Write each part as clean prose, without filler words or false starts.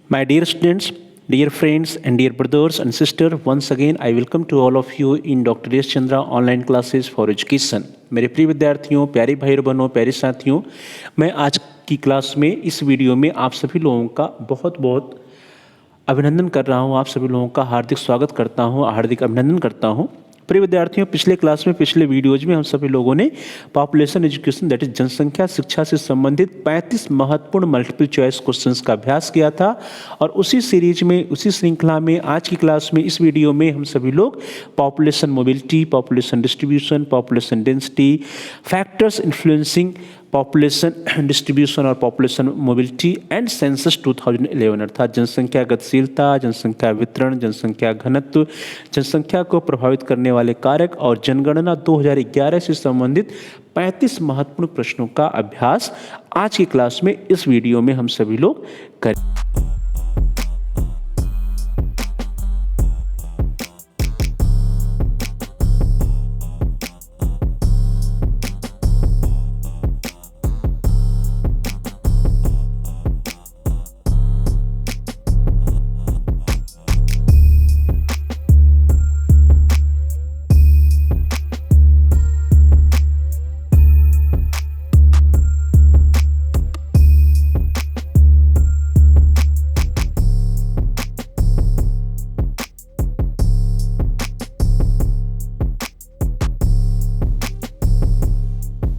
My dear students, dear friends, and dear brothers and sisters, once again I welcome to all of you in Dr. S. Chandra online classes for education. मेरे प्रिय विद्यार्थियों, प्यारे भाई और बहनों, प्यारे साथियों, मैं आज की क्लास में इस वीडियो में आप सभी लोगों का बहुत बहुत अभिनंदन कर रहा हूं। आप सभी लोगों का हार्दिक स्वागत करता हूं, हार्दिक अभिनंदन करता हूं। प्रिय विद्यार्थियों, पिछले क्लास में, पिछले वीडियोज में हम सभी लोगों ने पॉपुलेशन एजुकेशन दैट इज जनसंख्या शिक्षा से संबंधित 35 महत्वपूर्ण मल्टीपल चॉइस क्वेश्चंस का अभ्यास किया था। और उसी सीरीज में, उसी श्रृंखला में आज की क्लास में, इस वीडियो में हम सभी लोग population mobility, population distribution, population density, factors influencing population distribution और पॉपुलेशन मोबिलिटी एंड सेंसस 2011 अर्थात जनसंख्या गतिशीलता, जनसंख्या वितरण, जनसंख्या घनत्व, जनसंख्या को प्रभावित करने वाले कारक और जनगणना 2011 से संबंधित 35 महत्वपूर्ण प्रश्नों का अभ्यास आज की क्लास में, इस वीडियो में हम सभी लोग करें।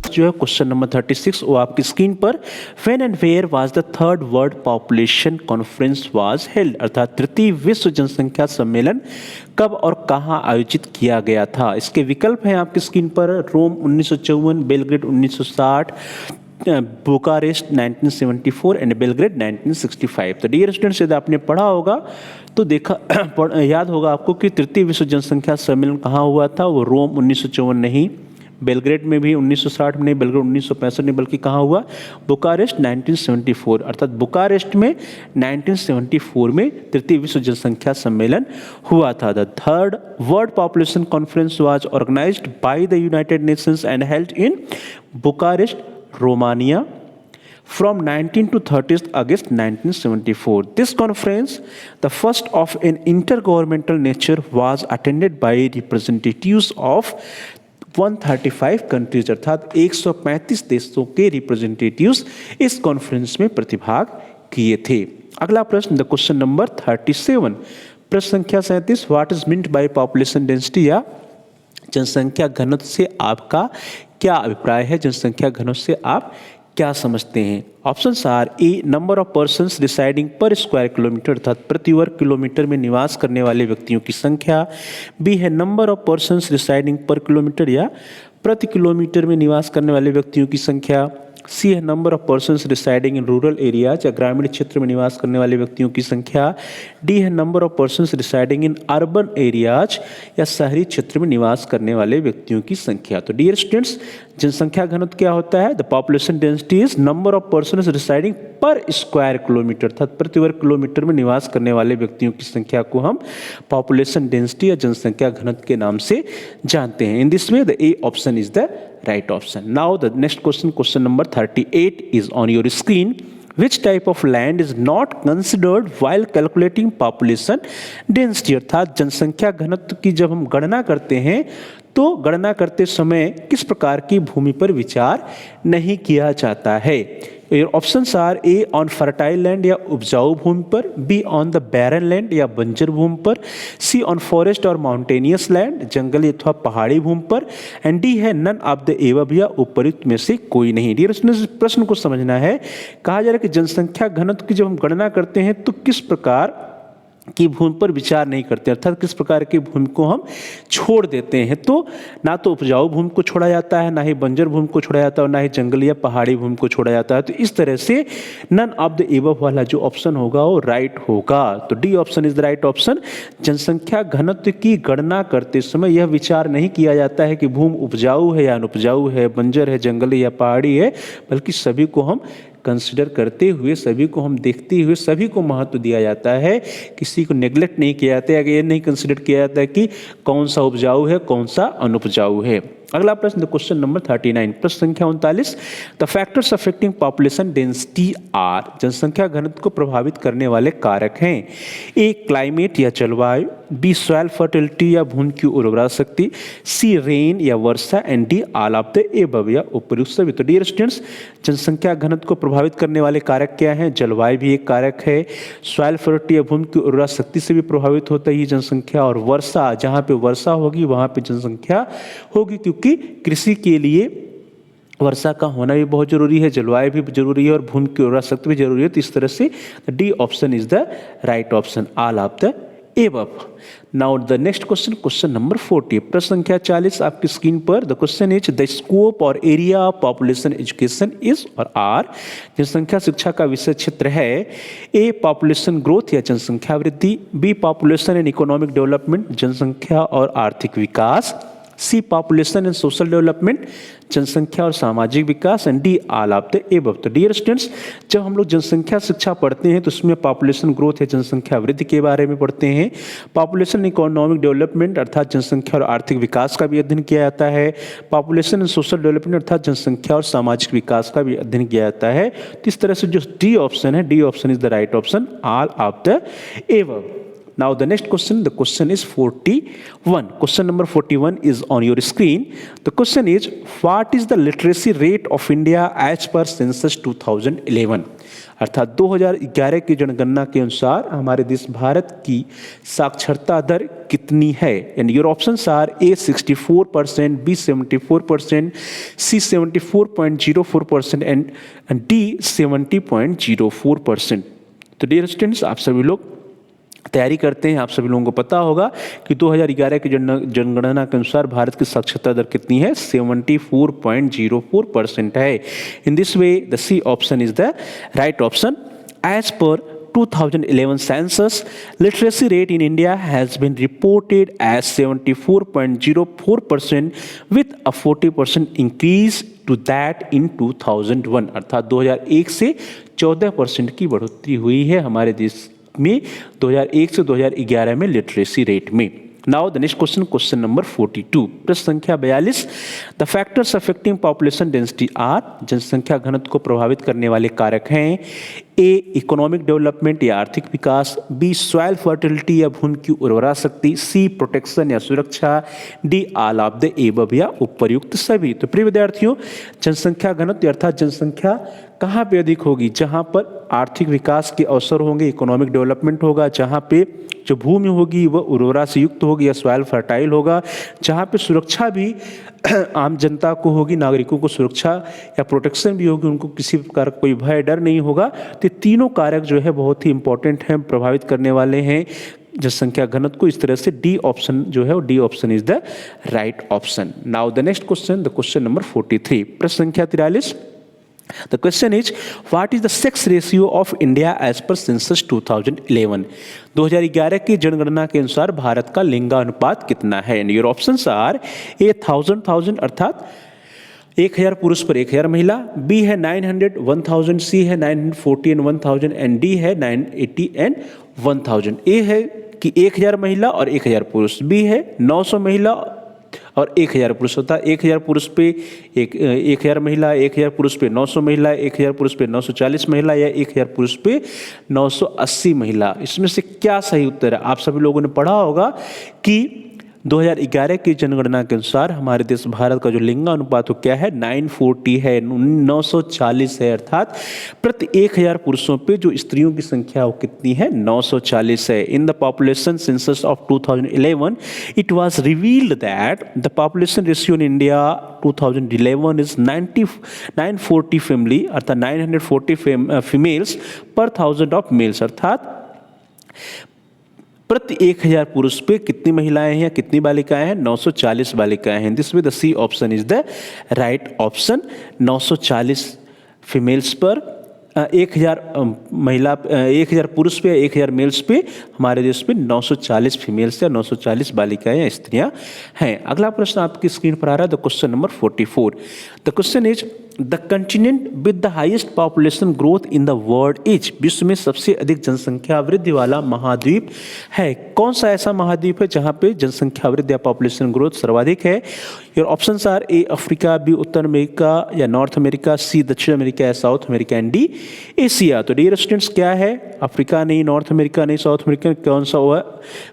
जो है क्वेश्चन नंबर 36 वो आपकी स्क्रीन पर, when and where was the third world population conference was held अर्थात तृतीय विश्व जनसंख्या सम्मेलन कब और कहां आयोजित किया गया था। इसके विकल्प हैं आपकी स्क्रीन पर, रोम 1954, बेलग्रेड 1960, बुकारेस्ट 1974 एंड बेलग्रेड 1965। तो डियर स्टूडेंट्स, यदि आपने पढ़ा होगा तो देखा याद होगा आपको कि तृतीय विश्व जनसंख्या सम्मेलन कहाँ हुआ था। वो रोम 1954 नहीं, बेलग्रेड में भी 1960 में नहीं, बेलग्रेड 1965 नहीं, बल्कि कहाँ हुआ, बुकारेस्ट 1974 अर्थात बुकारेस्ट में 1974 में तृतीय विश्व जनसंख्या सम्मेलन हुआ था। The third world population conference was organised by the United Nations and held in Bucharest, Romania from 19 to 30th August 1974. This conference, the first of an intergovernmental nature, was attended by representatives of 135 countries अर्थात 135 देशों के representatives इस conference में प्रतिभाग किए थे। अगला प्रश्न, द क्वेश्चन नंबर 37, प्रश्न संख्या 37, what is meant by population density या जनसंख्या घनत्व से आपका क्या अभिप्राय है, जनसंख्या घनत्व से आप क्या समझते हैं। Options are, A number of persons residing per square kilometre अर्थात प्रति वर्ग किलोमीटर में निवास करने वाले व्यक्तियों की संख्या, बी है नंबर ऑफ पर्सन्स रिसाइडिंग पर किलोमीटर या प्रति किलोमीटर में निवास करने वाले व्यक्तियों की संख्या, सी है number of persons residing in rural areas या ग्रामीण क्षेत्र में निवास करने वाले व्यक्तियों की संख्या, डी है number of persons residing in urban areas या शहरी क्षेत्र में निवास करने वाले व्यक्तियों की संख्या। तो डियर स्टूडेंट्स, जनसंख्या घनत्व क्या होता है, the population density is number of persons residing per square kilometre अर्थात प्रति वर्ग किलोमीटर में निवास करने वाले व्यक्तियों की संख्या को हम पॉपुलेशन डेंसिटी या जनसंख्या घनत्व के नाम से जानते हैं। इन this way the A option is the right option. Now the next question, question number 38 is on your screen. Which type of land is not considered while calculating population density अर्थात जनसंख्या घनत्व की जब हम गणना करते हैं तो गणना करते समय किस प्रकार की भूमि पर विचार नहीं किया जाता है। Options are, A on fertile land या उपजाऊ भूमि पर, B on the barren land या बंजर भूमि पर, सी ऑन फॉरेस्ट और माउंटेनियस लैंड जंगली अथवा पहाड़ी भूमि पर, एंड डी है नन ऑफ द एबव या उपयुक्त में से कोई नहीं। डियर स्टूडेंट्स, प्रश्न को समझना है, कहा जा रहा है कि जनसंख्या घनत्व की जब हम गणना करते हैं तो किस प्रकार की भूमि पर विचार नहीं करते अर्थात किस प्रकार की भूमि को हम छोड़ देते हैं। तो ना तो उपजाऊ भूमि को छोड़ा जाता है, ना ही बंजर भूमि को छोड़ा जाता है, और ना ही जंगली या पहाड़ी भूमि को छोड़ा जाता है। तो इस तरह से नन ऑफ द एबव वाला जो ऑप्शन होगा वो राइट होगा। तो D option is the right option. जनसंख्या घनत्व की गणना करते समय यह विचार नहीं किया जाता है कि भूमि उपजाऊ है या अनुपजाऊ है, बंजर है, जंगली या पहाड़ी है, बल्कि सभी को हम कंसिडर करते हुए, सभी को हम देखते हुए, सभी को महत्व दिया जाता है, किसी को नेग्लेक्ट नहीं किया जाता है। ये नहीं कंसिडर किया जाता है कि कौन सा उपजाऊ है, कौन सा अनुपजाऊ है। अगला प्रश्न क्वेश्चन नंबर 39, प्रश्न संख्या 39, the factors affecting population density are, जनसंख्या घनत्व को प्रभावित करने वाले कारक हैं। ए क्लाइमेट या जलवायु, बी सॉइल फर्टिलिटी या भूमि की उर्वरा शक्ति, सी रेन या वर्षा, and D all of the above या उपयुक्त सभी। तो डियर स्टूडेंट्स, जनसंख्या घनत्व को प्रभावित करने वाले कारक क्या हैं? जलवायु भी एक कारक है, सॉइल फर्टिलिटी या भूमि की उर्वरा शक्ति से भी प्रभावित होता है जनसंख्या, और वर्षा, जहाँ पे वर्षा होगी वहाँ पे जनसंख्या होगी, क्योंकि कृषि के लिए वर्षा का होना भी बहुत जरूरी है, जलवायु भी जरूरी है और भूमि की उर्वरा शक्ति भी जरूरी है। तो इस तरह से D option is the right option, all of the above. Now the next question, question number 40, प्रश्न संख्या 40 आपकी स्क्रीन पर। The question is the scope और area of population education is और आर, जनसंख्या शिक्षा का विषय क्षेत्र है। ए पॉपुलेशन ग्रोथ या जनसंख्या वृद्धि, B population and economic development, जनसंख्या और आर्थिक विकास, C population and social development, जनसंख्या और सामाजिक विकास, and D all of the above. तो डियर स्टूडेंट्स, जब हम लोग जनसंख्या शिक्षा पढ़ते हैं तो उसमें पॉपुलेशन ग्रोथ या जनसंख्या वृद्धि के बारे में पढ़ते हैं, पॉपुलेशन इकोनॉमिक डेवलपमेंट अर्थात जनसंख्या और आर्थिक विकास का भी अध्ययन किया जाता है, पॉपुलेशन एंड सोशल डेवलपमेंट अर्थात जनसंख्या और सामाजिक विकास का भी अध्ययन किया जाता है। तो इस तरह से जो डी ऑप्शन है, D option is the right option, all of the above. Now the next question, the question is 41. Question number 41 is on your screen. The question is, what is the literacy rate of India as per census 2011? अर्थात 2011 की जनगणना के अनुसार हमारे देश भारत की साक्षरता दर कितनी है? And your options are A 64%, B 74%, C 74.04% and D 70.04%। तो डियर स्टूडेंट्स, आप सभी लोग तैयारी करते हैं, आप सभी लोगों को पता होगा कि 2011 की जनगणना के अनुसार भारत की साक्षरता दर कितनी है? 74.04% है। In this way the C option is the right option. As per 2011 census, literacy rate in India has been reported as 74.04% with a 40% increase to that in 2001। अर्थात 2001 से 14% की बढ़ोतरी हुई है हमारे देश में 2001 से 2011 में लिटरेसी रेट में। Now the next question, question number 42, प्रश्न संख्या 42, the factors affecting population density are, जनसंख्या घनत्व को प्रभावित करने वाले कारक हैं। ए इकोनॉमिक डेवलपमेंट या आर्थिक विकास, बी सॉइल फर्टिलिटी या भूमि की उर्वरा शक्ति, सी प्रोटेक्शन या सुरक्षा, D all of the above या उपर्युक्त सभी। तो प्रिय विद्यार्थियों, जनसंख्या घनत्व अर्थात जनसंख्या कहाँ पे अधिक होगी? जहाँ पर आर्थिक विकास के अवसर होंगे, इकोनॉमिक डेवलपमेंट होगा, जहाँ पे जो भूमि होगी वह उर्वरा से युक्त होगी या सॉइल फर्टाइल होगा, जहाँ पे सुरक्षा भी आम जनता को होगी, नागरिकों को सुरक्षा या प्रोटेक्शन भी होगी, उनको किसी प्रकार कोई भय डर नहीं होगा। तो तीनों कारक जो है बहुत ही इंपॉर्टेंट हैं, प्रभावित करने वाले हैं जनसंख्या घनत्व को। इस तरह से डी ऑप्शन जो है वो D option is the right option. Now the next question, the question number 43, प्रश्न संख्या 43, The question is, what is the sex ratio of India as per census 2011? 2011 की जनगणना के अनुसार भारत का लिंगानुपात कितना है? And your options are A 1000 अर्थात 1000 पुरुष पर 1000 महिला, बी है 900 1000, सी है 940 and 1000 एंड डी है 980 and 1000। ए है कि 1000 महिला और 1000 पुरुष, बी है 900 महिला और 1000 पुरुष होता है। 1000 पुरुष पे 1000 महिला, 1000 पुरुष पे 900 महिला, 1000 पुरुष पे 940 महिला या 1000 पुरुष पे 980 महिला। इसमें से क्या सही उत्तर है? आप सभी लोगों ने पढ़ा होगा कि 2011 की जनगणना के अनुसार हमारे देश भारत का जो लिंगानुपात क्या है 940 है, 940 है, अर्थात प्रति 1000 पुरुषों पे जो स्त्रियों की संख्या वो कितनी है? 940 है। In the population census of 2011 it was revealed that the population ratio in India 2011 is 940 family अर्थात 940 फीमेल्स पर 1000 ऑफ मेल्स, अर्थात प्रति 1000 पुरुष पे कितनी महिलाएं हैं, कितनी बालिकाएं हैं? 940 बालिकाएं हैं। This way the C option is the right option. 940 females per 1000 महिला 1000 पुरुष पे 1000 मेल्स पे हमारे देश पे 940 फीमेल्स या 940 बालिकाएं या स्त्रियां हैं। अगला प्रश्न आपकी स्क्रीन पर आ रहा है, the question number 44। The question is the continent with the highest population growth in the world is, विश्व में सबसे अधिक जनसंख्या वृद्धि वाला महाद्वीप है। कौन सा ऐसा महाद्वीप है जहां पे जनसंख्या वृद्धि या पॉपुलेशन ग्रोथ सर्वाधिक है? Your options are A Africa, B उत्तर अमेरिका या नॉर्थ अमेरिका, सी दक्षिण अमेरिका या South America, and D Asia. तो डियर स्टूडेंट्स, क्या है? अफ्रीका नहीं, नॉर्थ अमेरिका नहीं, साउथ अमेरिका, कौन सा वह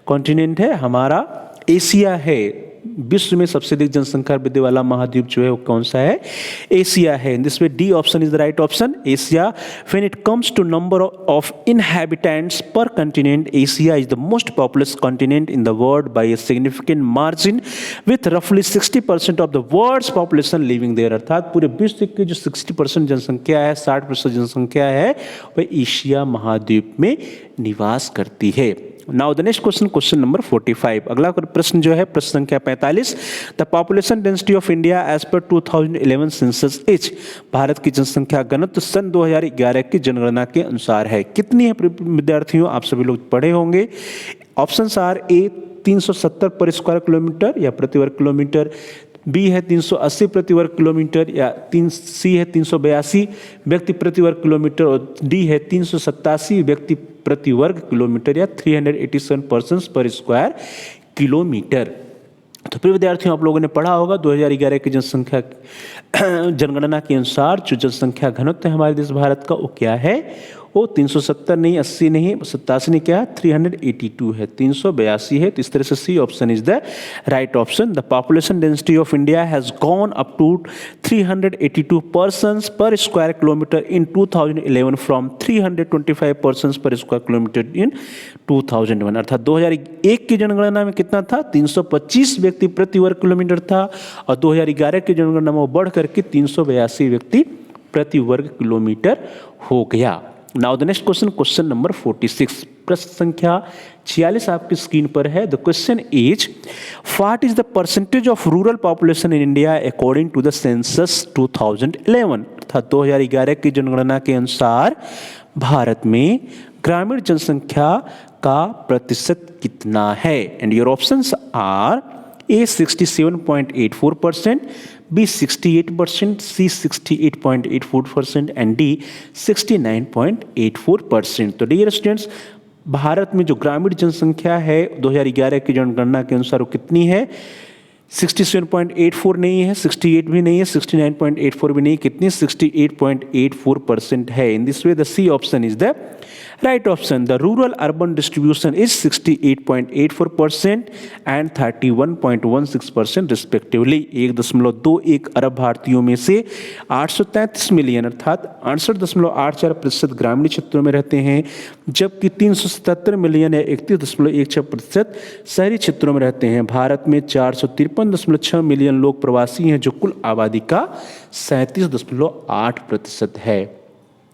कॉन्टिनेंट है? हमारा एशिया है। विश्व में सबसे अधिक जनसंख्या वृद्धि वाला महाद्वीप जो है वो कौन सा है? एशिया है। This way D option is the right option, Asia. When it comes to number of inhabitants per continent, Asia is the most populous continent in the world by a significant margin with रफली 60% of the world's population living there. अर्थात पूरे विश्व की जो 60% जनसंख्या है, 60% जनसंख्या है, वह एशिया महाद्वीप में निवास करती है। Now the next question, question number 45। अगला प्रश्न जो है प्रश्न संख्या 45। The population density of India as per 2011 census is, Bharat की जनसंख्या घनत्व सन 2011 की जनगणना के अनुसार है। कितनी है विद्यार्थियों? आप सभी लोग पढ़े होंगे। ऑप्शंस आर ए 370 पर स्क्वायर किलोमीटर या प्रति वर्ग किलोमीटर, बी है 380 प्रति वर्ग किलोमीटर, या सी है 382 व्यक्ति प्रति वर्ग किलोमीटर, और डी है 387 व्यक्ति प्रति वर्ग किलोमीटर या 387 पर्सन्स पर स्क्वायर किलोमीटर। तो फिर विद्यार्थियों, आप लोगों ने पढ़ा होगा 2011 की जनसंख्या जनगणना के अनुसार जो जनसंख्या घनत्व है हमारे देश भारत का, वो क्या है? वो 370 नहीं, 80 नहीं, 87 नहीं, क्या है? 382 है, 382 है। तो इस तरह से C option is the right option. The population density of India has gone up to 382 persons per square kilometre in 2011 from 325 persons per square kilometre in 2001। अर्थात 2001 की जनगणना में कितना था? 325 व्यक्ति प्रति वर्ग किलोमीटर था, और 2011 की जनगणना में वो बढ़ करके 382 व्यक्ति प्रति वर्ग किलोमीटर हो गया। Now the next question, question number 46। प्रश्न संख्या 46 आपकी स्क्रीन पर है। The question is, what is the percentage of rural population in India according to the census 2011? अर्थात 2011 की जनगणना के अनुसार भारत में ग्रामीण जनसंख्या का प्रतिशत कितना है? And your options are A 67.84%, B 68%, C 68.84% and D 69.84%। तो डियर स्टूडेंट्स, भारत में जो ग्रामीण जनसंख्या है 2011 की जनगणना के अनुसार वो कितनी है? 67.84 नहीं है, 68 भी नहीं है, 69.84 भी नहीं, कितनी? 68.84% है। In this way the C option is the right option. The rural urban distribution is 68.84% and 31.16% respectively. 1.21 अरब भारतीयों में से 833 मिलियन अर्थात 68.84% ग्रामीण क्षेत्रों में रहते हैं, जबकि 377 मिलियन या 31.16% शहरी क्षेत्रों में रहते हैं। भारत में 453.6 मिलियन लोग प्रवासी हैं, जो कुल आबादी का 37.8% है।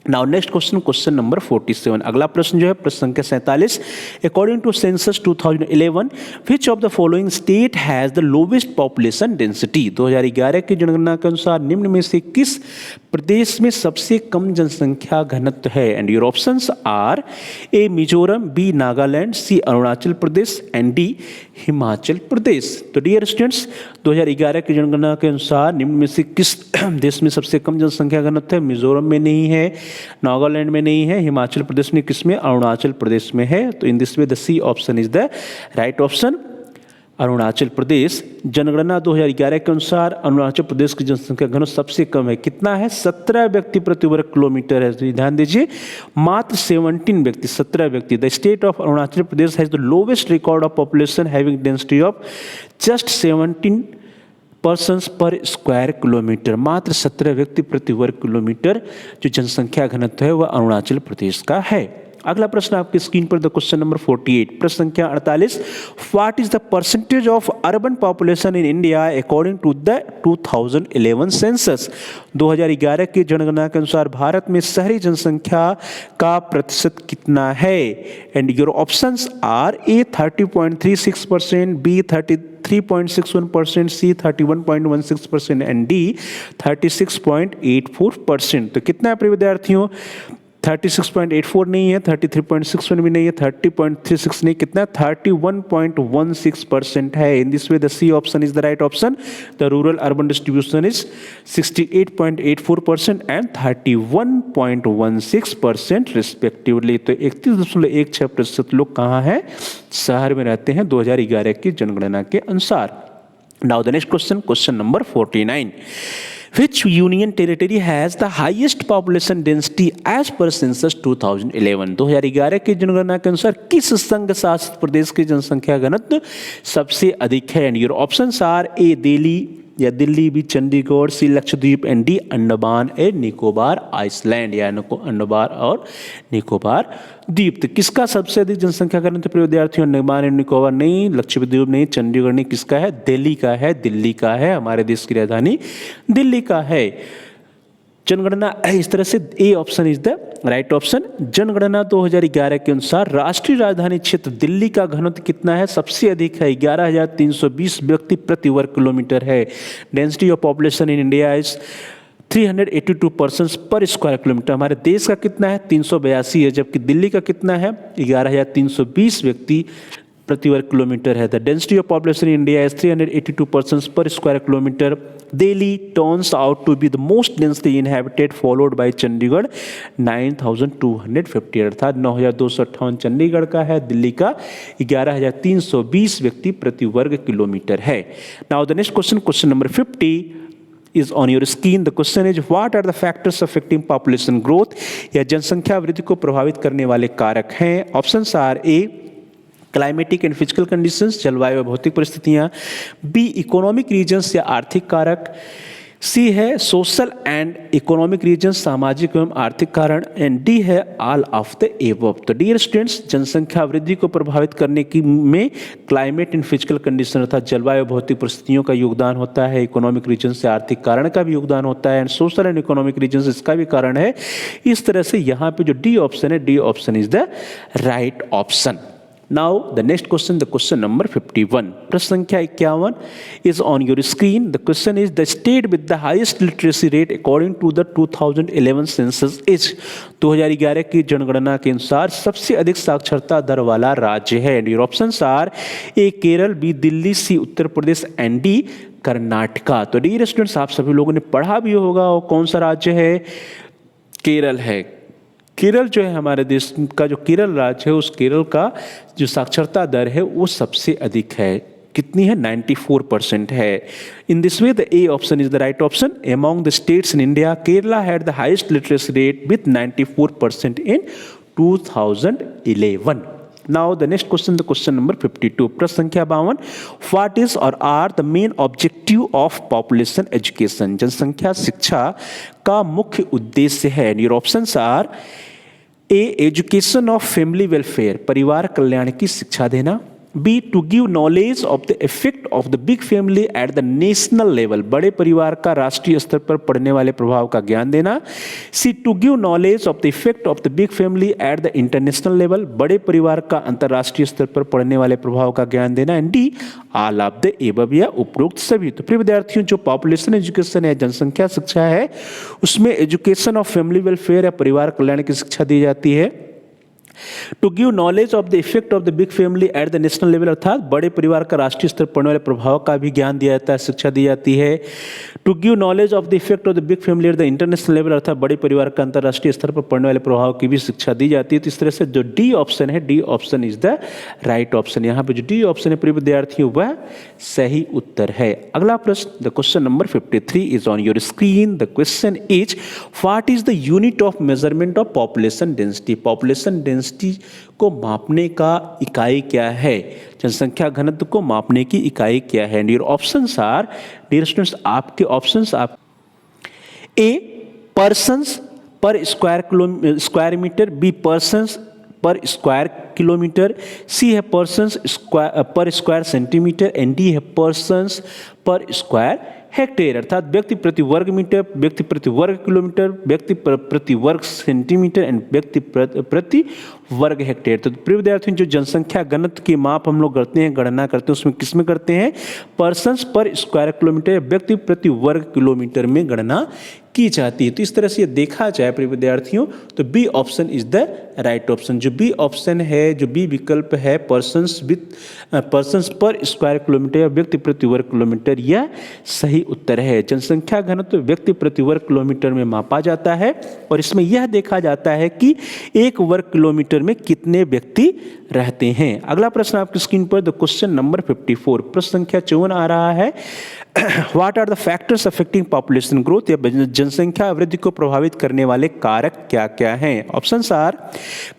Now next question, question number 47। अगला प्रश्न जो है प्रश्न संख्या 47। According to census 2011 which of the following state has the lowest population density? 2011 की जनगणना के अनुसार निम्न में से किस प्रदेश में सबसे कम जनसंख्या घनत्व है? And your options are A Mizoram, B Nagaland, C Arunachal Pradesh and D Himachal Pradesh. तो डियर स्टूडेंट्स, 2011 की जनगणना के अनुसार निम्न में से किस देश में सबसे कम जनसंख्या घनत्व है? मिजोरम में नहीं है, नागालैंड में नहीं है, हिमाचल प्रदेश में किसमें? अरुणाचल प्रदेश में है। तो in this way the C option is the right option, Arunachal Pradesh. जनगणना 2011 के अनुसार अरुणाचल प्रदेश की जनसंख्या घनत्व सबसे कम है। कितना है? 17 व्यक्ति प्रति वर्ग किलोमीटर है। तो ध्यान दीजिए, मात्र 17 व्यक्ति, 17 व्यक्ति। The state of Arunachal Pradesh has the lowest record of population having density of just 17 persons per square kilometre. मात्र 17 व्यक्ति प्रति वर्ग किलोमीटर जो जनसंख्या घनत्व है वह अरुणाचल प्रदेश का है। अगला प्रश्न आपकी स्क्रीन पर द क्वेश्चन नंबर 48। प्रश्न संख्या 48। What is the percentage of urban population in India according to the 2011 census? 2011 की जनगणना के अनुसार भारत में शहरी जनसंख्या का प्रतिशत कितना है? And your options are A 30.36%, B 33.61%, C 31.16% and D 36.84%। तो कितना है प्रिय विद्यार्थियों? 36.84 नहीं है, 33.61 भी नहीं है, 30.36 नहीं, कितना 31.16% है. In this way the C option is the right option. The rural urban distribution is 68.84% and 31.16% respectively. तो 31.16% लोग कहाँ हैं, शहर में रहते हैं 2011 की जनगणना के अनुसार. Now the next question, question number 49. Which union territory has the highest population density as per census 2011? 2011 की जनगणना के अनुसार किस संघ शासित प्रदेश की जनसंख्या घनत्व सबसे अधिक है? And your options are A Delhi या Delhi, B Chandigarh, C Lakshadweep and D Andaman and Nicobar island या अंडमान और निकोबार द्वीप. तो किसका सबसे अधिक जनसंख्या घनत्व प्रिय विद्यार्थियों? अंडमान एंड निकोबार नहीं, लक्षद्वीप नहीं, चंडीगढ़ नहीं, किसका है? दिल्ली का है. दिल्ली का है, हमारे देश की राजधानी दिल्ली का है. जनगणना इस तरह से ए option is the right option. जनगणना 2011 के अनुसार राष्ट्रीय राजधानी क्षेत्र दिल्ली का घनत्व कितना है? सबसे अधिक है, 11,320 व्यक्ति प्रति वर्ग किलोमीटर है. Density of population in India is 382 persons per square kilometre. हमारे देश का कितना है? 382 है, जबकि दिल्ली का कितना है? 11,320 व्यक्ति प्रति वर्ग किलोमीटर है. The density of population in India is 382 persons per square kilometre. Delhi turns out to be the most densely inhabited followed by Chandigarh 9,250, अर्थात 9,258 चंडीगढ़ का है, दिल्ली का 11,320 व्यक्ति प्रति वर्ग किलोमीटर है. Now the next question, question number 50 is on your screen. The question is, what are the factors affecting population growth? या जनसंख्या वृद्धि को प्रभावित करने वाले कारक हैं. Options are A climatic and physical conditions, जलवायु और भौतिक परिस्थितियां, बी इकोनॉमिक रीजन्स या आर्थिक कारक, सी है सोशल एंड इकोनॉमिक रीजन, सामाजिक एवं आर्थिक कारण, एंड डी है ऑल ऑफ द एबव. तो डियर स्टूडेंट्स, जनसंख्या वृद्धि को प्रभावित करने की में क्लाइमेट एंड फिजिकल कंडीशन अर्थात जलवायु भौतिक परिस्थितियों का योगदान होता है, इकोनॉमिक रीजन से आर्थिक कारण का भी योगदान होता है, and social and economic reason से इसका भी कारण है. इस तरह से यहाँ पे जो डी ऑप्शन है, D option is the right option. Now the next question, the question number 51. प्रश्न संख्या 51 is on your screen. The question is, the state with the highest literacy rate according to the 2011 census is. 2011 की जनगणना के अनुसार सबसे अधिक साक्षरता दर वाला राज्य है. And your options are A Kerala, B Delhi, C Uttar Pradesh and D Karnataka. तो डियर स्टूडेंट्स, आप सभी लोगों ने पढ़ा भी होगा और कौन सा राज्य है? केरल है. केरल जो है हमारे देश का जो केरल राज्य है, उस केरल का जो साक्षरता दर है वो सबसे अधिक है. कितनी है? 94% है. In this way the A option is the right option. Among the states in India, Kerala had the highest literacy rate with 94% in 2011. Now the next question, the question number 52. प्रश्न संख्या 52. व्हाट इज और are the main objective of population education? जनसंख्या शिक्षा का मुख्य उद्देश्य है. Your options are A education of family welfare, परिवार कल्याण की शिक्षा देना, B to give knowledge of the effect of the big family at the national level, बड़े परिवार का राष्ट्रीय स्तर पर पड़ने वाले प्रभाव का ज्ञान देना, C to give knowledge of the effect of the big family at the international level, बड़े परिवार का अंतर्राष्ट्रीय स्तर पर पड़ने वाले प्रभाव का ज्ञान देना, and D all of the above या उपरोक्त सभी. तो प्रिय विद्यार्थियों, जो पॉपुलेशन एजुकेशन है, जनसंख्या शिक्षा है, उसमें एजुकेशन ऑफ फैमिली वेलफेयर या परिवार कल्याण की शिक्षा दी जाती है. To give knowledge of the effect of the big family at the national level, अर्थात बड़े परिवार का राष्ट्रीय स्तर पर पड़ने वाले प्रभाव का भी ज्ञान दिया जाता है, शिक्षा दी जाती है. To give knowledge of the effect of the big family at the international level, अर्थात बड़े परिवार का अंतर्राष्ट्रीय स्तर पर पड़ने वाले प्रभाव की भी शिक्षा दी जाती है. तो इस तरह से जो डी ऑप्शन है, D option is the right option. यहाँ पे जो डी ऑप्शन है प्रिय विद्यार्थियों, वह सही उत्तर है. अगला प्रश्न, the question number 53 is on your screen. The question is, what is the unit of measurement of population density? Population density को मापने का इकाई क्या है? जनसंख्या घनत्व को मापने की इकाई क्या है? Dear options are, dear students, आपके ऑप्शंस आप A persons per square metre, B persons per square kilometre, C है persons per square centimetre, and D है पर्सन्स पर स्क्वायर हेक्टेयर, अर्थात व्यक्ति प्रति वर्ग मीटर, व्यक्ति प्रति वर्ग किलोमीटर, व्यक्ति प्रति वर्ग सेंटीमीटर एंड व्यक्ति प्रति वर्ग हेक्टेयर। तो प्रिय विद्यार्थियों, जो जनसंख्या घनत्व की माप हम लोग करते हैं, गणना करते हैं, उसमें किस में करते हैं? पर्सन्स पर स्क्वायर किलोमीटर, व्यक्ति प्रति वर्ग किलोमीटर में गणना की जाती है। तो इस तरह से ये देखा जाए प्रिय विद्यार्थियों, तो B option is the right option. जो बी ऑप्शन है, जो बी विकल्प है, पर्सन्स पर स्क्वायर किलोमीटर या व्यक्ति प्रति वर्ग किलोमीटर, यह सही उत्तर है। जनसंख्या घनत्व व्यक्ति प्रति वर्ग किलोमीटर में मापा जाता है और इसमें यह देखा जाता है कि एक वर्ग किलोमीटर में कितने व्यक्ति रहते हैं। अगला प्रश्न आपकी स्क्रीन पर द क्वेश्चन नंबर 54, प्रश्न संख्या 54 आ रहा है। What are the factors affecting population growth, या जनसंख्या वृद्धि को प्रभावित करने वाले कारक क्या क्या हैं? Options are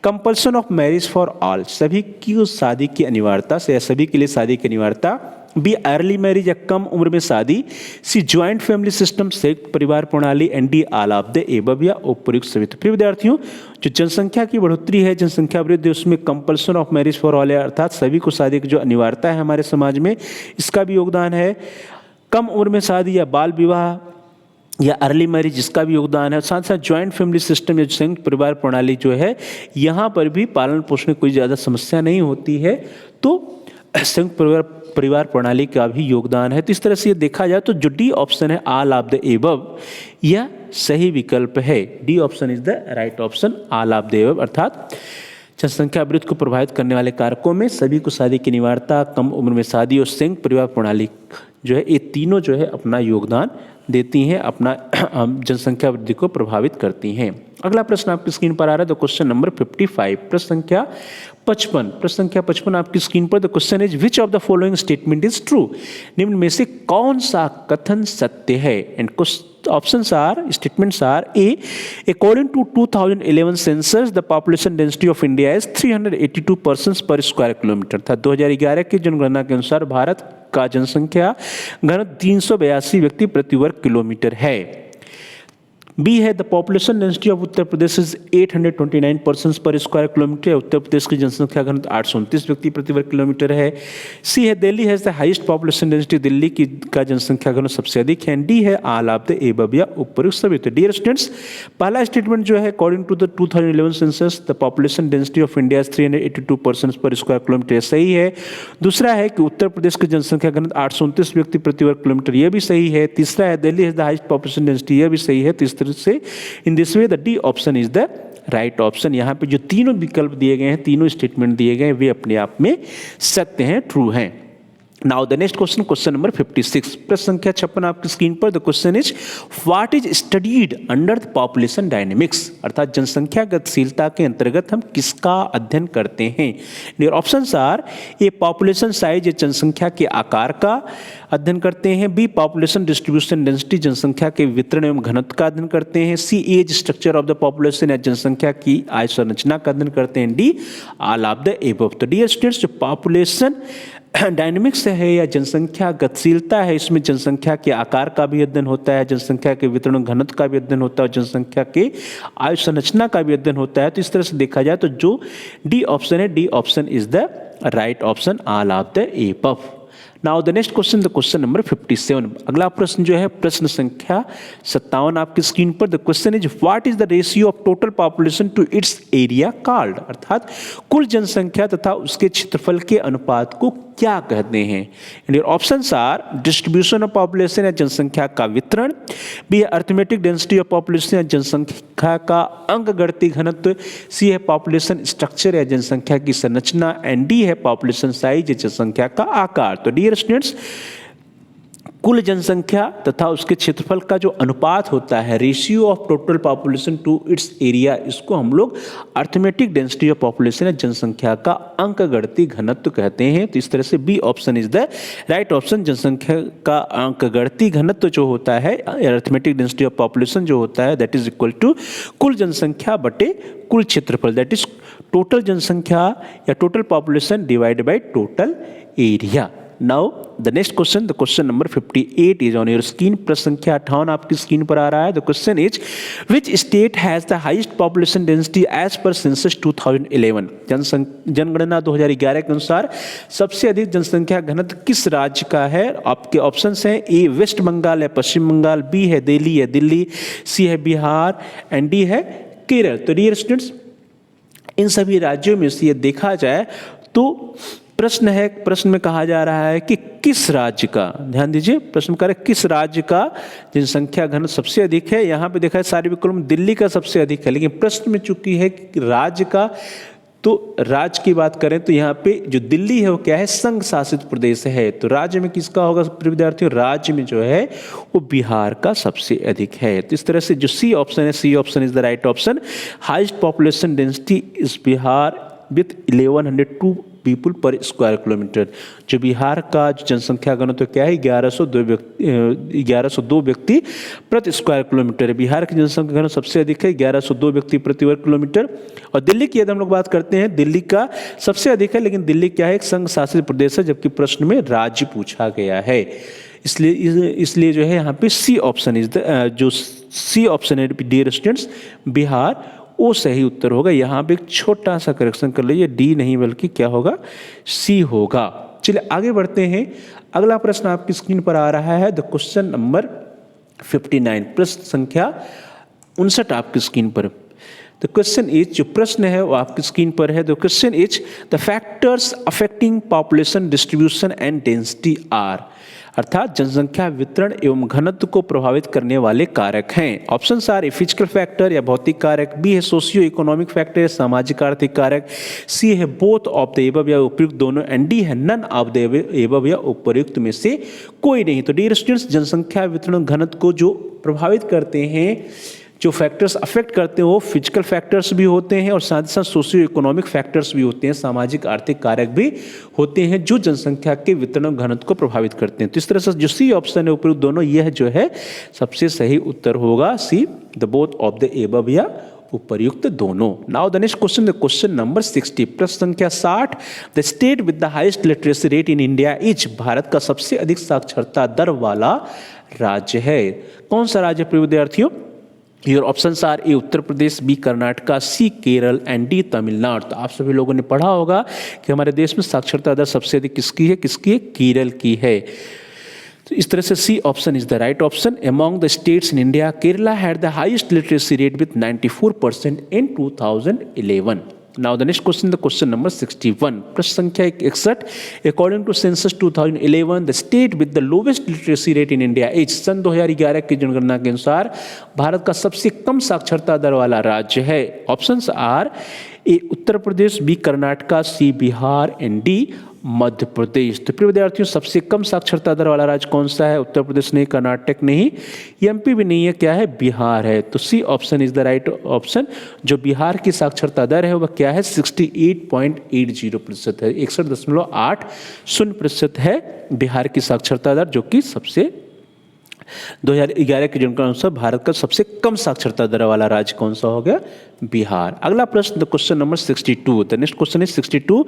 compulsion of marriage for all, सभी की शादी की अनिवार्यता से, सभी के लिए शादी की अनिवार्यता। बी अर्ली मैरिज या कम उम्र में शादी। सी ज्वाइंट फैमिली सिस्टम, संयुक्त परिवार प्रणाली। And D all of the above या उपयुक्त सभी। तो प्रिय विद्यार्थियों, जो जनसंख्या की बढ़ोतरी है, जनसंख्या वृद्धि, उसमें compulsion of marriage for all है, अर्थात सभी को शादी की जो अनिवार्यता है हमारे समाज में, इसका भी योगदान है। कम उम्र में शादी या बाल विवाह या अर्ली मैरिज, जिसका भी योगदान है। साथ साथ ज्वाइंट फैमिली सिस्टम या संयुक्त परिवार प्रणाली जो है, यहाँ पर भी पालन पोषण में कोई ज़्यादा समस्या नहीं होती है, तो संयुक्त परिवार प्रणाली का भी योगदान है। तो इस तरह से ये देखा जाए तो जो डी ऑप्शन है ऑल ऑफ द एबव, यह सही विकल्प है। D option is the right option, all of the above, अर्थात जनसंख्या वृद्धि को प्रभावित करने वाले कारकों में सभी को शादी की अनिवार्यता, कम उम्र में शादी और संयुक्त परिवार प्रणाली जो है, ये तीनों जो है अपना योगदान देती हैं, अपना जनसंख्या वृद्धि को प्रभावित करती हैं। अगला प्रश्न आपकी स्क्रीन पर आ रहा है, तो क्वेश्चन नंबर 55, प्रश्न संख्या 55। प्रश्न संख्या 55 आपकी स्क्रीन पर। The question is which of the following statement is true, निम्न में से कौन सा कथन सत्य है? And options are, statements are, A according to 2011 census the population density of India is 382 persons per square kilometre था। 2011 की जनगणना के अनुसार भारत का जनसंख्या घनत्व 382 व्यक्ति प्रति वर्ग किलोमीटर है। बी है the population density of Uttar Pradesh is 829 persons per square kilometre, Uttar Pradesh की जनसंख्या घनत्व 829 व्यक्ति प्रति वर्ग किलोमीटर है। सी है Delhi has the highest population density, Delhi की का जनसंख्या घनत्व सबसे अधिक है। डी है ऑल ऑफ द एबव या उपयुक्त सभी। तो डियर स्टूडेंट्स, पहला स्टेटमेंट जो है according to the 2011 census the population density of India is 382 persons per square kilometre, सही है। दूसरा है कि उत्तर प्रदेश की जनसंख्या घनत्व 829 व्यक्ति प्रति वर्ग किलोमीटर, यह भी सही है। तीसरा है Delhi has the highest population density, यह भी सही है। तीसरे से इन this way the D option is the right option. यहां पे जो तीनों विकल्प दिए गए हैं, तीनों स्टेटमेंट दिए गए हैं, वे अपने आप में सत्य हैं, ट्रू हैं। Now the next question, question number 56, प्रश्न संख्या 56 आपकी स्क्रीन पर। The question is what is studied under the population dynamics, अर्थात जनसंख्या गतिशीलता के अंतर्गत हम किसका अध्ययन करते हैं? Dear options are, A population size, जनसंख्या के आकार का अध्ययन करते हैं। बी पॉपुलेशन डिस्ट्रीब्यूशन डेंसिटी, जनसंख्या के वितरण एवं घनत्व का अध्ययन करते हैं। C age structure of the population, या जनसंख्या की आय संरचना का अध्ययन करते हैं। D all of the above. तो डियर स्टूडेंट्स, जो पॉपुलेशन डायनेमिक्स है या जनसंख्या गतिशीलता है, इसमें जनसंख्या के आकार का भी अध्ययन होता है, जनसंख्या के वितरण घनत्व का भी अध्ययन होता है, जनसंख्या के आयु संरचना का भी अध्ययन होता है। तो इस तरह से देखा जाए तो जो डी ऑप्शन है, D option is the right option, all of the above. Now the next question, the question number 57। अगला प्रश्न जो है प्रश्न संख्या 57 आपकी स्क्रीन पर। The question is what is the ratio of total population to its area called, अर्थात कुल जनसंख्या तथा उसके क्षेत्रफल के अनुपात को क्या कहते हैं? Options are distribution of population, या जनसंख्या का वितरण। बी है अर्थमेटिक डेंसिटी ऑफ पॉपुलेशन, या जनसंख्या का अंकगणितीय घनत्व। सी है पॉपुलेशन स्ट्रक्चर, या जनसंख्या की संरचना। एंड डी है पॉपुलेशन साइज, या जनसंख्या का आकार। तो डियर स्टूडेंट्स, कुल जनसंख्या तथा उसके क्षेत्रफल का जो अनुपात होता है, ratio of total population to its area, इसको हम लोग अर्थमेटिक डेंसिटी ऑफ पॉपुलेशन या जनसंख्या का अंकगणितीय घनत्व कहते हैं। तो इस तरह से B option is the right option. जनसंख्या का अंकगणितीय घनत्व जो होता है, अर्थमेटिक डेंसिटी ऑफ पॉपुलेशन जो होता है, दैट इज इक्वल टू कुल जनसंख्या बटे कुल क्षेत्रफल, दैट इज टोटल जनसंख्या या total population divided by total area. Now the next question, the question number 58 is on your screen. प्रश्न संख्या 58 आपकी स्क्रीन पर आ रहा है। The question is which state has the highest population density as per census 2011? जनगणना 2011 के अनुसार सबसे अधिक जनसंख्या घनत्व किस राज्य का है? आपके ऑप्शंस हैं, ए वेस्ट बंगाल है, पश्चिम बंगाल, बी है दिल्ली, सी है बिहार, एंड डी है केरल। तो डियर स्टूडेंट्स, इन सभी राज्यों में से ये देखा जाए तो प्रश्न में कहा जा रहा है कि किस राज्य का, ध्यान दीजिए प्रश्न कह रहा है किस राज्य का जनसंख्या घनत्व सबसे अधिक है। यहाँ पे देखा है सारे विकल्प में दिल्ली का सबसे अधिक है, लेकिन प्रश्न में चूंकि है कि राज्य का, तो राज्य की बात करें तो यहाँ पे जो दिल्ली है वो क्या है, संघ शासित प्रदेश है। तो राज्य में किसका होगा विद्यार्थियों, राज्य में जो है वो बिहार का सबसे अधिक है। तो इस तरह से जो सी ऑप्शन है, C option is the right option. Highest population density is Bihar with 1102 people per square kilometre. जो बिहार का जो जनसंख्या घनत्व क्या है, 1102 व्यक्ति प्रति स्क्वायर किलोमीटर है। बिहार की जनसंख्या घनत्व सबसे अधिक है, 1102 व्यक्ति प्रति वर्ग किलोमीटर। और दिल्ली की यदि हम लोग बात करते हैं, दिल्ली का सबसे अधिक है, लेकिन दिल्ली क्या है, एक संघ शासित प्रदेश है, जबकि प्रश्न में राज्य पूछा गया है। इसलिए जो है यहाँ पे सी ऑप्शन इज द, जो सी ऑप्शन है डियर स्टूडेंट्स, बिहार वो सही उत्तर होगा। यहाँ पे एक छोटा सा करेक्शन कर लीजिए, डी नहीं बल्कि क्या होगा, सी होगा। चलिए आगे बढ़ते हैं। अगला प्रश्न आपकी स्क्रीन पर आ रहा है, द क्वेश्चन नंबर 59, प्रश्न संख्या 59 आपकी स्क्रीन पर। द क्वेश्चन इज, जो प्रश्न है वो आपकी स्क्रीन पर है। The question is, the factors affecting population distribution and density are, अर्थात जनसंख्या वितरण एवं घनत्व को प्रभावित करने वाले कारक हैं। Options are, A physical factor या भौतिक कारक, बी है सोशियो इकोनॉमिक फैक्टर या सामाजिक आर्थिक कारक, सी है बोथ ऑफ द एबव या उपयुक्त दोनों, एंड डी है नन ऑफ द एबव या उपयुक्त में से कोई नहीं। तो डियर स्टूडेंट्स, जनसंख्या वितरण घनत्व को जो प्रभावित करते हैं, जो फैक्टर्स अफेक्ट करते हैं, वो फिजिकल फैक्टर्स भी होते हैं और साथ ही साथ सोशियो इकोनॉमिक फैक्टर्स भी होते हैं, सामाजिक आर्थिक कारक भी होते हैं, जो जनसंख्या के वितरण घनत्व को प्रभावित करते हैं। तो इस तरह से जो सी ऑप्शन है उपयुक्त दोनों, यह जो है सबसे सही उत्तर होगा C, the both of the above या उपर्युक्त दोनों। Now the next question, the question number 60, प्रश्न संख्या 60, the state with the highest literacy rate in India is, Bharat का सबसे अधिक साक्षरता दर वाला राज्य है। कौन सा राज्य प्रिय विद्यार्थियों? Your options are, A Uttar Pradesh, B Karnataka, C Kerala and D Tamil Nadu. तो आप सभी लोगों ने पढ़ा होगा कि हमारे देश में साक्षरता दर सबसे अधिक किसकी है, केरल की है। तो इस तरह से C option is the right option. Among the states in India, Kerala had the highest literacy rate with 94% in 2011। Now the next question, the question number 61, प्रश्न संख्या 61, according to census 2011, the state with the lowest literacy rate in India is, सन 2011 की जनगणना के अनुसार भारत का सबसे कम साक्षरता दर वाला राज्य है। Options are, A Uttar Pradesh, B Karnataka, C Bihar and D Madhya Pradesh. तो प्रिय विद्यार्थियों, सबसे कम साक्षरता दर वाला राज्य कौन सा है? उत्तर प्रदेश नहीं, कर्नाटक नहीं, एमपी भी नहीं है, क्या है? बिहार है। तो C option is the right option. जो बिहार की साक्षरता दर है वह क्या है? 68.80% है, 61.80% है बिहार की साक्षरता दर, जो कि सबसे 2011 की जनगणना अनुसार भारत का सबसे कम साक्षरता दर वाला राज्य कौन सा हो गया? बिहार। अगला प्रश्न, the question number 62, the next question is 62,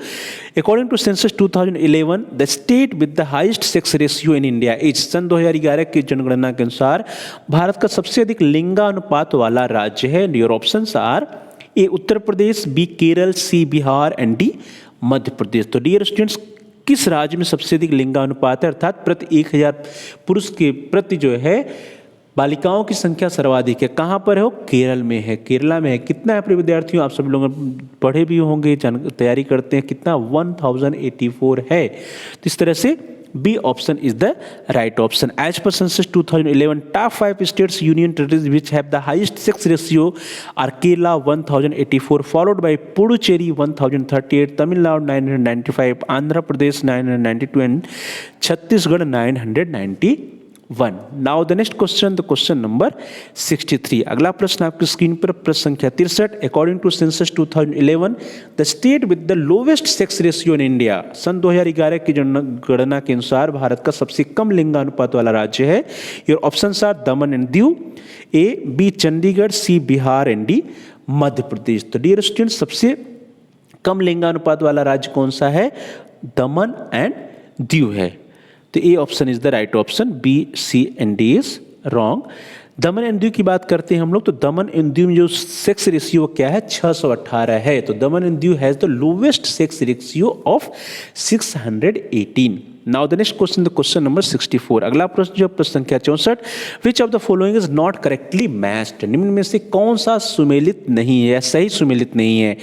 according to census 2011, the state with the highest sex ratio in India is, सन 2011 की जनगणना के अनुसार भारत का सबसे अधिक लिंगानुपात वाला राज्य है। Your options are, A Uttar Pradesh, B Kerala, C Bihar and D Madhya Pradesh. तो डियर स्टूडेंट्स, किस राज्य में सबसे अधिक लिंगानुपात है, अर्थात प्रति 1000 पुरुष के प्रति जो है बालिकाओं की संख्या सर्वाधिक है? कहाँ पर है वो? केरल में है, केरला में है। कितना है प्रिय विद्यार्थियों? आप सभी लोग पढ़े भी होंगे, तैयारी करते हैं, कितना? 1084 है। तो इस तरह से B option is the right option. As per census 2011, top 5 states union territories which have the highest sex ratio are Kerala 1084, followed by Puducherry 1038, Tamil Nadu 995, Andhra Pradesh 992 and Chhattisgarh 991। Now the next question, the question number 63, अगला प्रश्न आपकी स्क्रीन पर, प्रश्न संख्या 63, according to census 2011, the state with the lowest sex ratio in India, सन 2011 की जनगणना के अनुसार भारत का सबसे कम लिंगानुपात वाला राज्य है। Your options are, Daman and Diu, A B Chandigarh, C Bihar and D Madhya Pradesh. तो डियर स्टूडेंट्स, सबसे कम लिंगानुपात वाला राज्य कौन सा है? दमन एंड दीव है। तो A option is the right option, B C and D is wrong. Daman and Diu की बात करते हैं हम लोग, तो दमन एंड दीव में जो सेक्स रेशियो क्या है? 618 है। तो दमन and Diu has the lowest sex ratio of 618। Now the next question, the question number 64। अगला प्रश्न जो प्रश्न संख्या 64, विच of the following is not correctly matched, निम्न में से कौन सा सुमेलित नहीं है या सही सुमेलित नहीं है।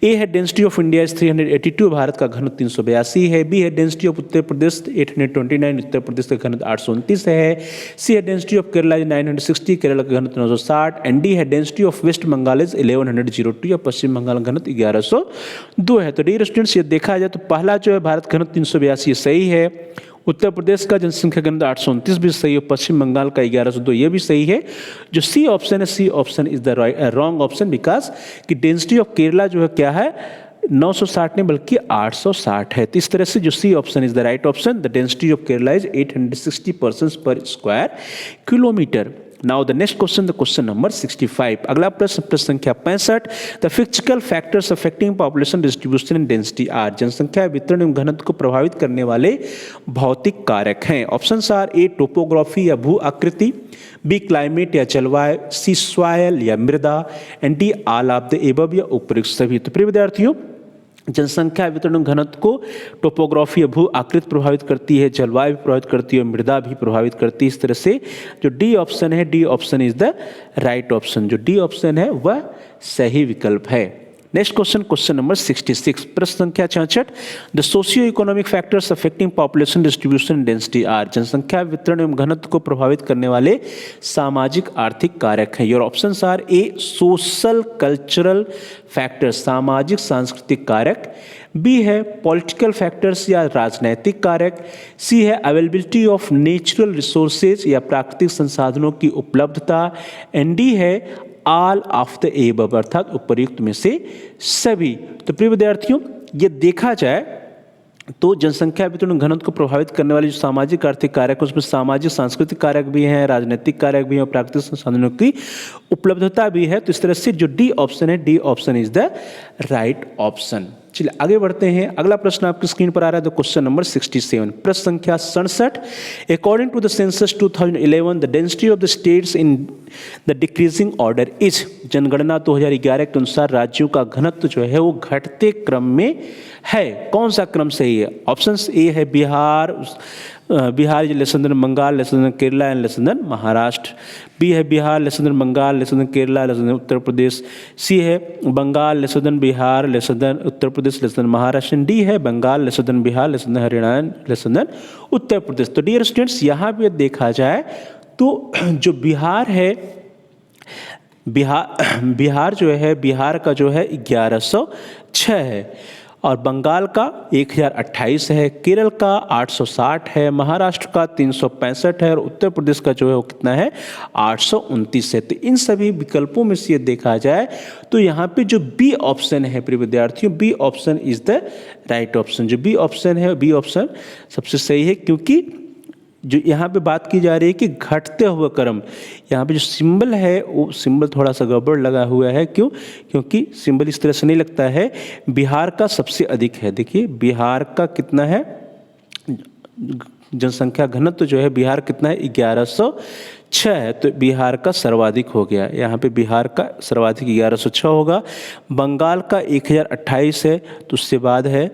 ए है density of India is 382, Bharat का घनत्व 382 है। बी है डेंसिटी ऑफ उत्तर प्रदेश 829, उत्तर प्रदेश का घनत्व 829 है। सी है density of Kerala is 960, Kerala का घनत्व 960। एंड डी है density of West Bengal is 1102 या पश्चिम बंगाल का घनत्व 1102 है। तो डियर स्टूडेंट्स, ये देखा जाए तो पहला जो है भारत घनत्व 382 सही है, उत्तर प्रदेश का जनसंख्या घनत्व 829 भी सही है, पश्चिम बंगाल का 1102 ये भी सही है। जो सी ऑप्शन है, C option is the wrong option, because कि डेंसिटी ऑफ केरला जो है क्या है 960 नहीं बल्कि 860 है। तो इस तरह से जो C option is the right option, the density of Kerala is 860 persons per square kilometre. Now the next question, the question number 65। अगला प्रश्न प्रश्न संख्या 65, the physical factors affecting population distribution and density are, जनसंख्या वितरण एवं घनत्व को प्रभावित करने वाले भौतिक कारक हैं। ऑप्शन आर ए टोपोग्राफी या भू आकृति, बी क्लाइमेट या जलवायु, सी सॉइल या मृदा, and D all of the above या उपयुक्त सभी। तो प्रिय विद्यार्थियों, जनसंख्या वितरण घनत्व को टोपोग्राफी या भू आकृति प्रभावित करती है, जलवायु भी प्रभावित करती है, मृदा भी प्रभावित करती है। इस तरह से जो डी ऑप्शन है, D option is the right option, जो डी ऑप्शन है वह सही विकल्प है। नेक्स्ट क्वेश्चन, क्वेश्चन नंबर 66, प्रश्न संख्या 66, the socio economic factors affecting population distribution and density are, जनसंख्या वितरण एवं घनत्व को प्रभावित करने वाले सामाजिक आर्थिक कारक हैं। Your options are A social cultural factors, सामाजिक सांस्कृतिक कारक, बी है पॉलिटिकल फैक्टर्स या राजनैतिक कारक, सी है अवेलेबिलिटी ऑफ नेचुरल रिसोर्सेज या प्राकृतिक संसाधनों की उपलब्धता, एंड डी है ऑल ऑफ द एबव अर्थात उपर्युक्त में से सभी। तो प्रिय विद्यार्थियों, ये देखा जाए तो जनसंख्या वितरण घनत्व को प्रभावित करने वाले जो सामाजिक आर्थिक कारक, उसमें सामाजिक सांस्कृतिक कारक भी हैं, राजनीतिक कारक भी हैं और प्राकृतिक संसाधनों की उपलब्धता भी है। तो इस तरह से जो डी ऑप्शन है, D option is the right option. चलिए आगे बढ़ते हैं। अगला प्रश्न आपकी स्क्रीन पर आ रहा है, तो क्वेश्चन नंबर 67, प्रश्न संख्या 67, according to the census 2011 the density of the states in the decreasing order is, जनगणना 2011 के अनुसार राज्यों का घनत्व जो है वो घटते क्रम में है। कौन सा क्रम सही है? ऑप्शंस ए है Bihar, Bihar less than Bengal, less than Kerala and less than Maharashtra. B है Bihar less than Bengal, less than Kerala, less than Uttar Pradesh. C है Bengal less than Bihar, less than Uttar Pradesh, less than Maharashtra. D है Bengal less than Bihar, less than Haryana, less than Uttar Pradesh. तो डियर स्टूडेंट्स, यहाँ पे देखा जाए तो जो बिहार है, बिहार जो है, बिहार का जो है 1106 है, और बंगाल का 1028 है, केरल का 860 है, महाराष्ट्र का 365 है और उत्तर प्रदेश का जो है वो कितना है 829 है। तो इन सभी विकल्पों में से ये देखा जाए तो यहाँ पे जो बी ऑप्शन है प्रिय विद्यार्थियों, B option is the right option. जो बी ऑप्शन है, बी ऑप्शन सबसे सही है, क्योंकि जो यहाँ पे बात की जा रही है कि घटते हुए क्रम, यहाँ पे जो सिंबल है वो सिंबल थोड़ा सा गड़बड़ लगा हुआ है। क्यों? क्योंकि सिंबल इस तरह से नहीं लगता है। बिहार का सबसे अधिक है, देखिए बिहार का कितना है, जनसंख्या घनत्व जो है बिहार कितना है 1106 है, तो बिहार का सर्वाधिक हो गया। यहाँ पे बिहार का सर्वाधिक 1106 होगा। बंगाल का 1028 है, तो उससे बाद है,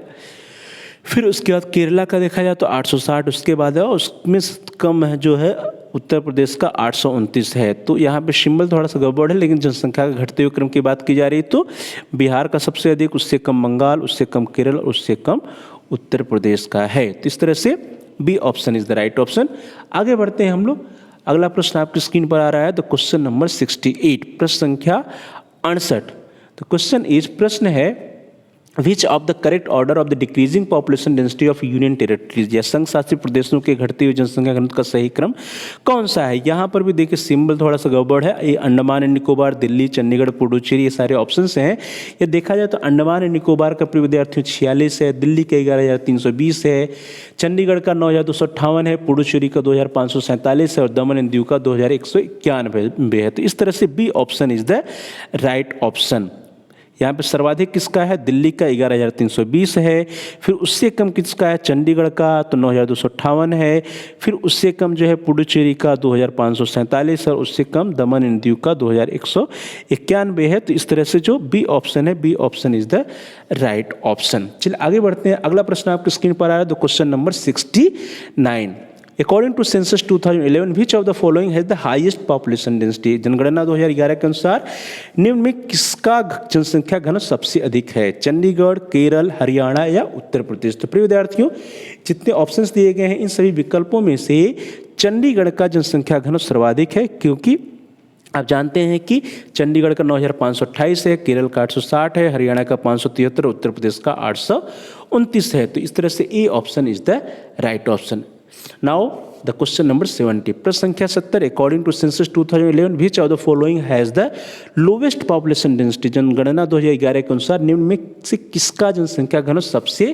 फिर उसके बाद केरला का देखा जाए तो 860 उसके बाद है, और उसमें कम है जो है उत्तर प्रदेश का 829 है। तो यहाँ पे सिंबल थोड़ा सा गड़बड़ है, लेकिन जनसंख्या के घटते हुए क्रम की बात की जा रही है तो बिहार का सबसे अधिक, उससे कम बंगाल, उससे कम केरल, उससे कम उत्तर प्रदेश का है। तो इस तरह से B option is the right option. आगे बढ़ते हैं हम लोग। अगला प्रश्न आपकी स्क्रीन पर आ रहा है, तो क्वेश्चन नंबर 68, प्रश्न संख्या 68। तो क्वेश्चन इज, प्रश्न है विच of the correct order of the decreasing population density of union territories, या संघ शासित प्रदेशों के घटते हुए जनसंख्या घनत्व का सही क्रम कौन सा है? यहाँ पर भी देखिए सिंबल थोड़ा सा गड़बड़ है। ये अंडमान एंड निकोबार, दिल्ली, चंडीगढ़, पुडुचेरी, ये सारे ऑप्शंस हैं। ये देखा जाए तो अंडमान एंड निकोबार का प्रिय विद्यार्थियों 46 है, दिल्ली का 11,320 है, चंडीगढ़ का 9,258 है, पुडुचेरी का 2,547 है और दमन एंड दीव का 2,191 है। तो इस तरह से B option is the right option. यहाँ पे सर्वाधिक किसका है, दिल्ली का 11,320 है। फिर उससे कम किसका है, चंडीगढ़ का तो 9,258 है। फिर उससे कम जो है पुडुचेरी का 2,547 और उससे कम दमन एंड दीव का 2,191 है। तो इस तरह से जो बी ऑप्शन है, B option is the right option. चलिए आगे बढ़ते हैं। अगला प्रश्न आपकी स्क्रीन पर आ रहा है, तो question number 69। According to census 2011, which of the following has the highest population density? जनगणना 2011 के अनुसार निम्न में किसका जनसंख्या घनत्व सबसे अधिक है, चंडीगढ़, केरल, हरियाणा या उत्तर प्रदेश? तो प्रिय विद्यार्थियों, जितने ऑप्शंस दिए गए हैं इन सभी विकल्पों में से चंडीगढ़ का जनसंख्या घनत्व सर्वाधिक है, क्योंकि आप जानते हैं कि चंडीगढ़ का 9,528 है, केरल का 860 है, हरियाणा का 573, उत्तर प्रदेश का 829 है। तो इस तरह से ए option is the right option. Now the question number 70, प्रश्न संख्या 70। According to census 2011, which of the following has the lowest population density? जनगणना 2011 के अनुसार निम्न में से किसका जनसंख्या घनत्व सबसे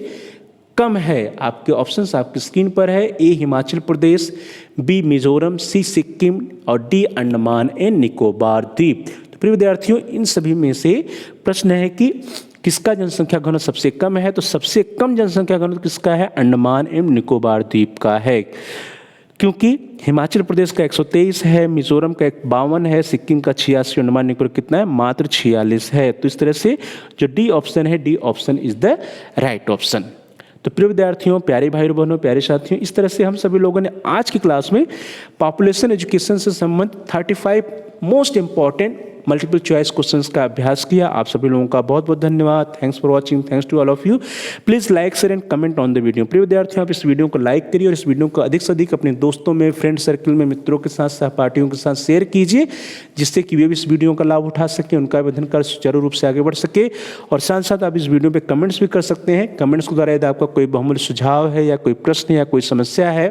कम है? आपके ऑप्शंस आपकी स्क्रीन पर है। ए हिमाचल प्रदेश, बी मिजोरम, सी सिक्किम और डी अंडमान एंड निकोबार द्वीप। तो प्रिय विद्यार्थियों, इन सभी में से प्रश्न है कि किसका जनसंख्या घनत्व सबसे कम है? तो सबसे कम जनसंख्या घनत्व किसका है? अंडमान एवं निकोबार द्वीप का है, क्योंकि हिमाचल प्रदेश का 123 है, मिजोरम का 52 है, सिक्किम का 86, अंडमान निकोबार कितना है? मात्र 46 है। तो इस तरह से जो डी ऑप्शन है, D option is the right option. तो प्रिय विद्यार्थियों, प्यारे भाई बहनों, प्यारे साथियों, इस तरह से हम सभी लोगों ने आज की क्लास में पॉपुलेशन एजुकेशन से संबंधित 35 most important multiple choice questions का अभ्यास किया। आप सभी लोगों का बहुत बहुत धन्यवाद। Thanks for watching, thanks to all of you. Please like, share and comment on the video. प्रिय विद्यार्थियों, आप इस वीडियो को लाइक करिए और इस वीडियो को अधिक से अधिक अपने दोस्तों में, फ्रेंड सर्कल में, मित्रों के साथ, सहपाठियों के साथ शेयर कीजिए, जिससे कि वे भी इस वीडियो का लाभ उठा सकें, उनका अध्ययन कर सुचारू रूप से आगे बढ़ सके। और साथ साथ आप इस वीडियो पर कमेंट्स भी कर सकते हैं। कमेंट्स के द्वारा यदि आपका कोई बहुमूल्य सुझाव है या कोई प्रश्न या कोई समस्या है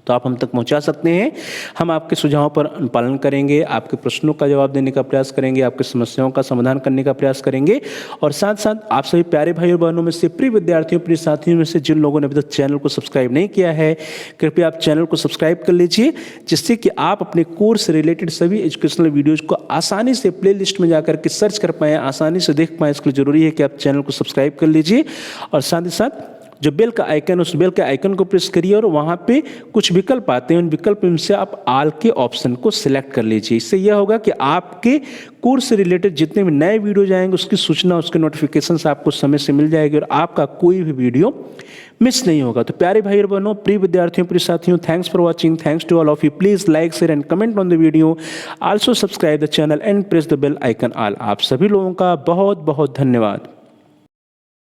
तो आप हम तक पहुंचा सकते हैं। हम आपके सुझावों पर पालन करेंगे, आपके प्रश्नों का जवाब देने का प्रयास करेंगे, आपकी समस्याओं का समाधान करने का प्रयास करेंगे। और साथ साथ आप सभी प्यारे भाई और बहनों में से, प्रिय विद्यार्थियों, प्रिय साथियों में से जिन लोगों ने अभी तक चैनल को सब्सक्राइब नहीं किया है, कृपया आप चैनल को सब्सक्राइब कर लीजिए, जिससे कि आप अपने कोर्स से रिलेटेड सभी एजुकेशनल वीडियोज़ को आसानी से प्ले लिस्ट में जाकर के सर्च कर पाएँ, आसानी से देख पाएँ। इसके लिए ज़रूरी है कि आप चैनल को सब्सक्राइब कर लीजिए और साथ ही साथ जो बेल का आइकन, उस बेल के आइकन को प्रेस करिए और वहाँ पे कुछ विकल्प आते हैं, उन विकल्प में से आप ऑल के ऑप्शन को सिलेक्ट कर लीजिए। इससे यह होगा कि आपके कोर्स से रिलेटेड जितने भी नए वीडियो जाएंगे उसकी सूचना, उसके नोटिफिकेशंस आपको समय से मिल जाएगी और आपका कोई भी वीडियो मिस नहीं होगा। तो प्यारे भाई और बहनों, प्रिय विद्यार्थियों, प्रिय साथियों, thanks for watching, thanks to all of you. Please like, share and comment on the video, also subscribe the channel and press the bell icon all. आप सभी लोगों का बहुत बहुत धन्यवाद।